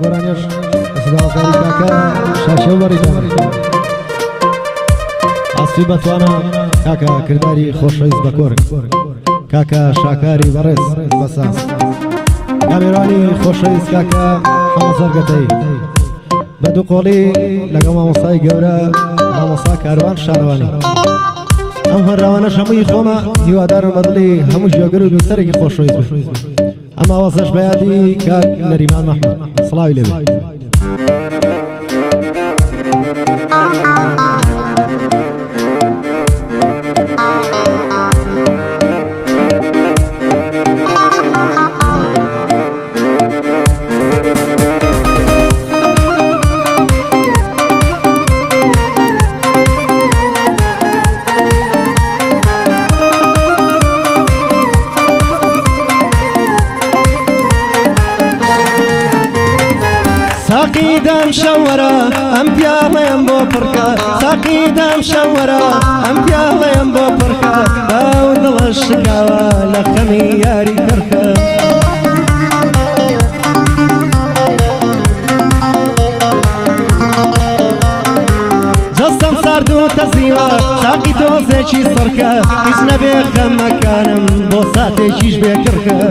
گۆرانیش ئەسداوەکاری کاکە شاشە و بەڕیدان ئاستی بەتوانە کاکە کردداری خۆشەویست بە کۆرگ کاکە شاکاری بەڕێز بەساس کامێرانی خۆشەویست کاکە حەمەزەر گەتەی بە دوو قۆڵی لەگەڵ مامۆستای گەورە مامۆستا کاروان شارەوانی ئەم هەراوانەش هەمووی خۆمە هیوادارم بەدڵی هەموو ژێگر و دووسەرێکی خۆشەویست بێت ئەم ئاوازەش بەیادی کاک نەریمان مەحموود سڵاوی لێبێ ساقي دام شورا ام بيالا ينبو بركا ساقي دام شورا ام بيالا ينبو بركا باود الشكاوى لخمي ياري كركا جسم ساردو تزيوا ساقي توزيشي صركا اسنا بيخم مكانم بوساتي شيش بيكركا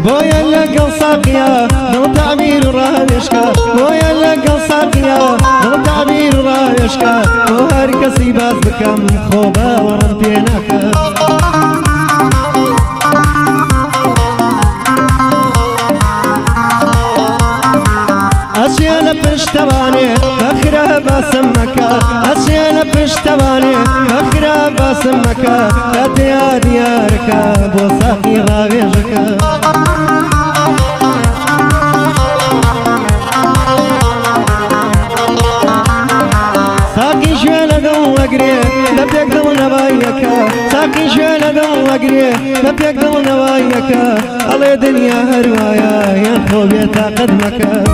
بويا لقل ساقيا نو تعبير رايشكا بويا لقل ساقيا نو تعبير رايشكا وهر كسي باز بكم خوبا ورم بيناكا أشياء بشتواني أخرى باسمكا أشياء بشتواني أخرى باسمكا كاتيا دياركا بوساقي غاويجكا ساقي شوية دم وقري لبيك دم نوايكا ساقي شوية دم وقري لبيك دم نوايكا الله دنيا هروايا يا خوبي تقدمكا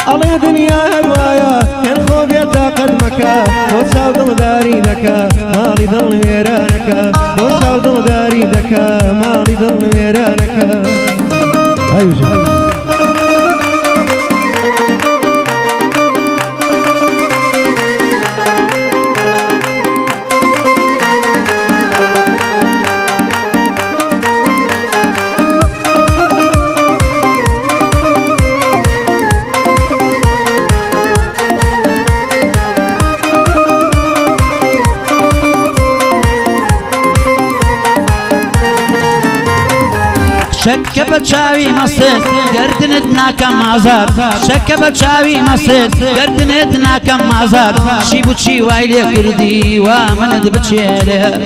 الله دنيا هروايا يا خوبي تقدمكا وصاو داري لكا مالي ظل ويرانكا وصاو داري لكا مالي ظل ويرانكا أيوة شك بچاوی مسد گردنت ناکم آزاد شک بچاوی مسد گردنت ناکم آزاد چی بو چی وایلی کردی و منت بچیله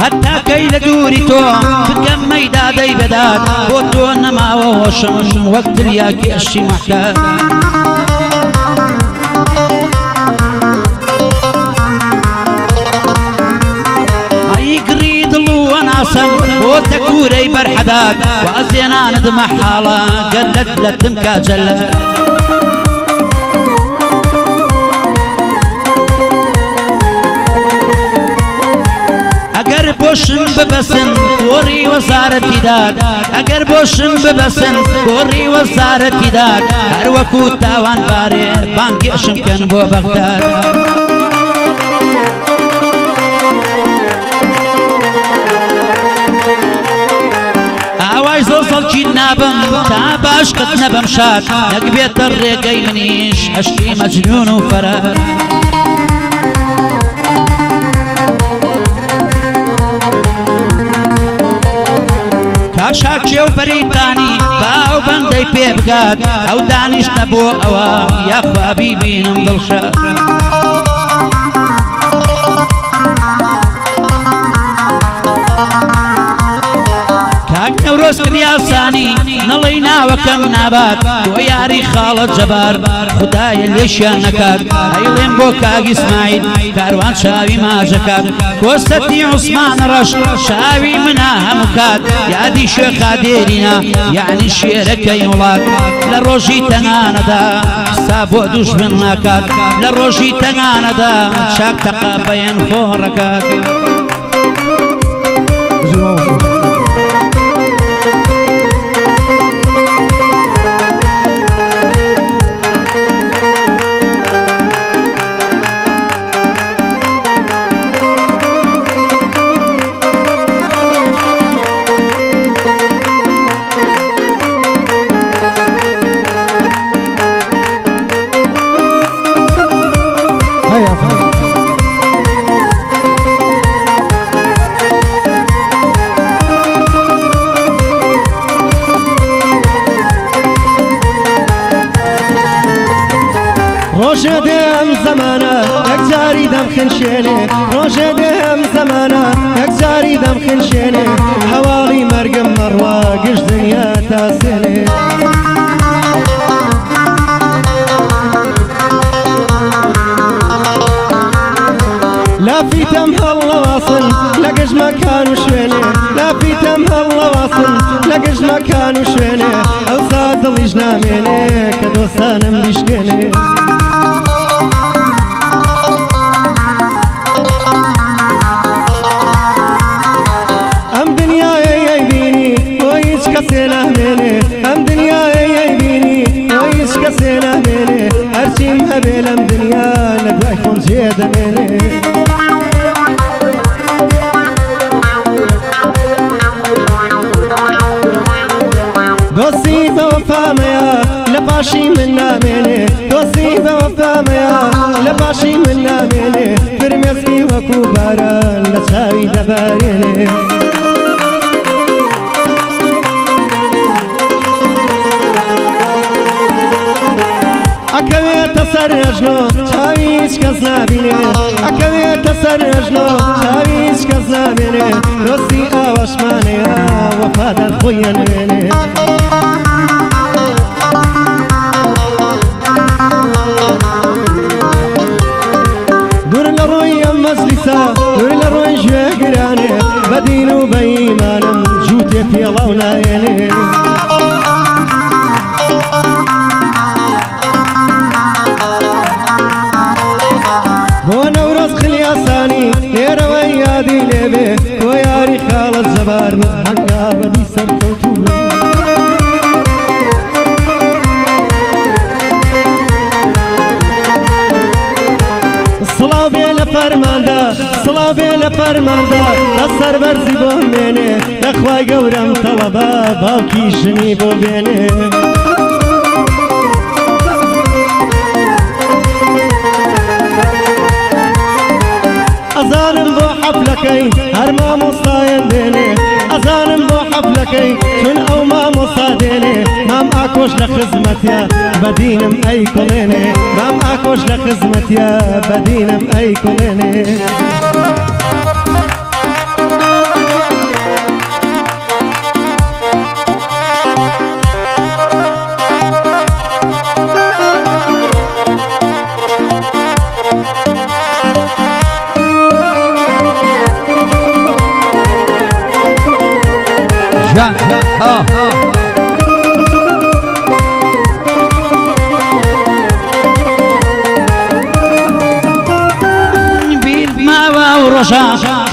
حتی کی لدوری تو بکم میدادی بداد بو تو نما وشم وقت لیاکی اشی محکاد وتكوري برحداك وأزينا ندم حالا قلت لتمكا جلت اگر بوشم ببسن گوری وزارت داد اگر بوشم ببسن گوری وزارت داد هر وکو تاوان باره بانگی اشم کن بو بغداد زوصل جي نابم تاباش قد نبم شاد نقبيت الرقاي منيش اشكي مجنون وفراد كاشاكشي وبريتاني باو بندي بيبقاد او دانيش نبو اوا يا خوابي بينم بالشاد نوروز خلیاسانی نڵی ناوەکەم نابات بۆ یاری خاڵە جەبار خدایە لێشیان نەکات ئەیڵێم بۆ کاک ئیسماعیل کاروان چاوی ماژەکات کۆستەتی عوسمان ڕەش چاوی منە هەموو کات یادی شێخا دێرینە یعنی شێرەکەی وڵات لە ڕۆژی تەنانەدا سا بۆ دوژمن ناکات لە ڕۆژی تەنانەدا چاک تەقابەیەن خۆڕەکات ڕۆژێ دێم زەمانە یەکجاری دەمخنشێنێ ڕۆژێ دێم زەمانە یەکجاری دەمخنشێنێ هەواڵی مەرگم مەڕوا گشت دنیا تاسێنێ لافیتم هەڵەواسن لە گەژمەکان و شوێنێ لافیتم هەڵەواسن لە گەژمەکان و شوێنێ ئەوسا دڵیش نامێنێ کە دۆستانم بیشکێنێ ئەم دنیایە یەیبینی بۆ هیچ کەسێ نامێنێ ئەم دنیایە یەیبینی بۆ هیچ کەسێ نامێنێ هەرچیم هەبێ لەم دنیا لە دوای خۆم جێ دەمێنێ دۆستی بەوەفامەیە لە پاشی من نامێنێ دۆستی بەوەفامەیە لە پاشی من نامێنێ فرمێسکی وەکو باران لە چاوی دەبارێنێ ئەکەوێتە سەر ڕێژنۆ چاوی هیچ کەس نابینێ ئەکەوێتە سەر ڕێژنۆ چاوی هیچ کەس نابێنێ دۆستی ئاوەشمانەیە وەفادار خۆی ئەنوێنێ دوور لە ڕۆی ئەم مەجلیسە دوور لە ڕۆی گوێگرانێ بە دین و بە ئیمانم جووتێ پێڵاو نایێنێ بۆ نەورۆز خلیاسانی لێرەوەی یادی لێبێ بۆ یاری خاڵەت زەبار من هەنگا بەدی سەرکەوتووە سڵاو بێ لە فەرماندا سڵاو بێ لە فەرماندا دەسەر بەرزی بۆ مێنێ دەخوای گەورەم تەڵەبا باوکی ژنی بۆ بێنێ ئەزانم بۆ حەفلەکەی هەر مامۆستایان دێنێ ئەزانم بۆ حەفلەکەی چون ئەو مامۆستا دێنێ مام ئاکۆش لە خزمەتیا بەدینم ئەی کوڵێنێ مام ئاکۆش لە خزمەتیا بەدینم ئەی کوڵێنێ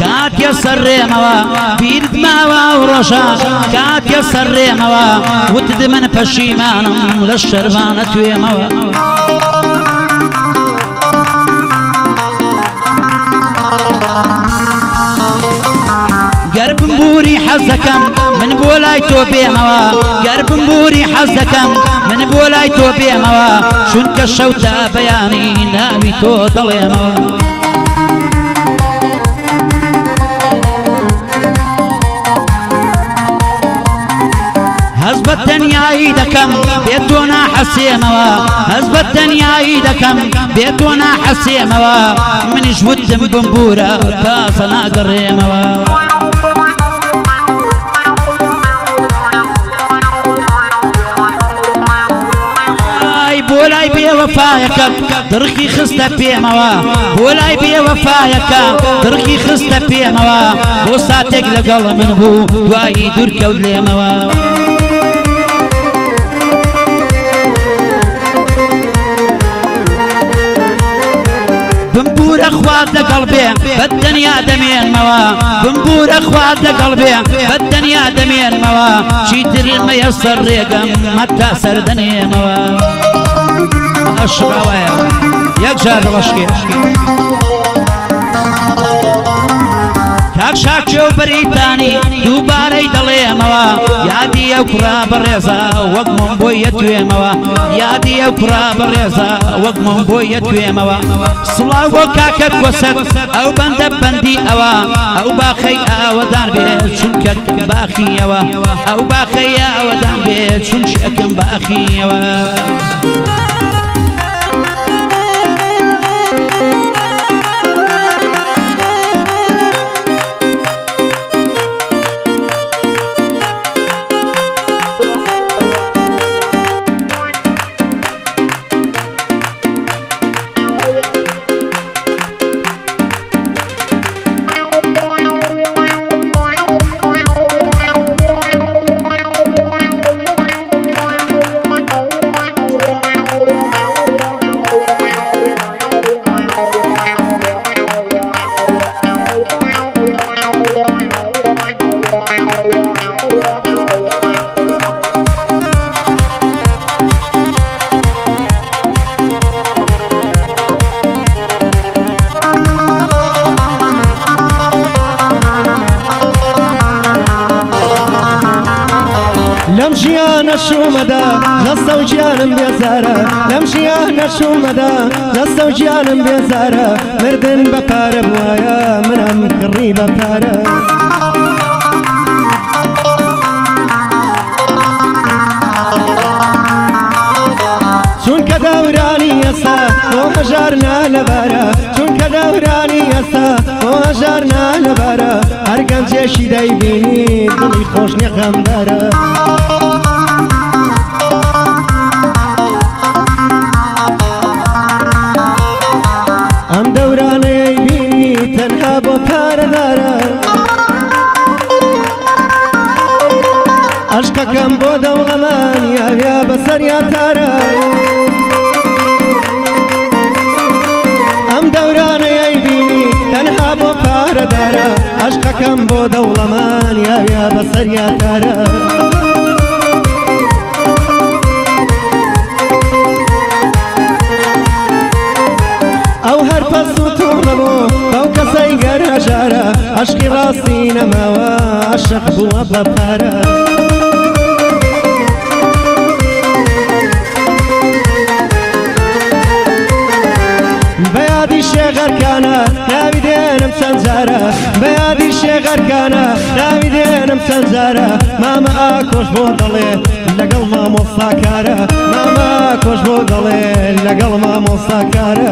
کاتیا سەرڕێمەوە بیرت ماوە و ڕۆژە کاتیا سەرڕێمەوە وتد من پەشیمانم لە شەرمانە توێمەوە گەر بمبوری حەز دەکەم من بۆ لای تۆ بێمەوە گەر بمبوری حەز دەکەم من بۆ لای تۆ بێمەوە چونکە شەوتە بەیانی ناوی تۆ دەڵێمەوە هەز بە تەنیایی دەکەم بێت تۆ ناحەسێمەوە هەز بە تەنیایی دەکەم بێت تۆ ناحەسێمەوە منیش وتم بمبورە تازە ناگەڕێمەوە بێوەفایەکە دڕکی خستە پێمەوە بۆ لای بێوەفایەکە دڕکی خستە پێمەوە بۆ ساتێک لەگەڵ من بوو دوایی دوورکەوت لێمەوە بمبورە خوارد لەگەڵ بێ بەدەنیا دەمێنمەوە بمبورە خوارد لەگەڵ بێ بەدەنیا دەمێنمەوە چیتر مەیەسەر ڕێگەم هەتا سەردەنێمەوە ئەشڕاوایە یەک جار ڕەشکێ کاک شاکێ و بەریتانی دووبارەی دەڵێمەوە یادی ئەو کوڕا بەڕێزە وەک من بۆیە توێمەوە یادی ئەو کوڕا بەڕێزە وەک من بۆیە توێمەوە سڵاو بۆ کاکە کۆسەر ئەو بەندە بەندی ئەوە ئەو باخەی ئاوەدان بێ چونکە باخیەوە ئەو باخەی ئاوەدان بێ چون شەکەم باخیەوە لەم ژیانە شومەدا دەستە و گیانم بێزارە لەم ژیانە شومەدا دەستە و گیانم بێزارە مردن بە پارە بوایە منم کڕی بە پارە چونکە دەورانی ئێستا بۆ هەژار نا لەبارە چونکە دەورانی ئێستا بۆ هەژار نا لەبارە هەر گەنجێشی دەیبینی دڵی خۆش نێغەمبەرە ئەم دەورانەیەی بینی تەنها بۆ پارەدارە عەشقەکەم بۆ دەوڵەمان یاویا بەسەریا تارە ئەم دەورانەیەی بینی تەنها بۆ پارەدارە عەشقەکەم بۆ دەوڵەمان یاویا بەسەریا تارە ئەو هەر پەس و تووڕە بوو بەو کەسەی گەرهەژارە عەشقی ڕاستی نەماوە عەشق بووە بە پارە بەیادی شێغەرکانە ناوی دێنم چەند جارە بەیادی شێغەرکانە ناوی دێنم چەند جارە مامە ئاکۆش بۆ دەڵێ لەگەڵ مامۆستاکارە مامە ئاکۆش بۆ دەڵێ لەگەڵ مامۆستاکارە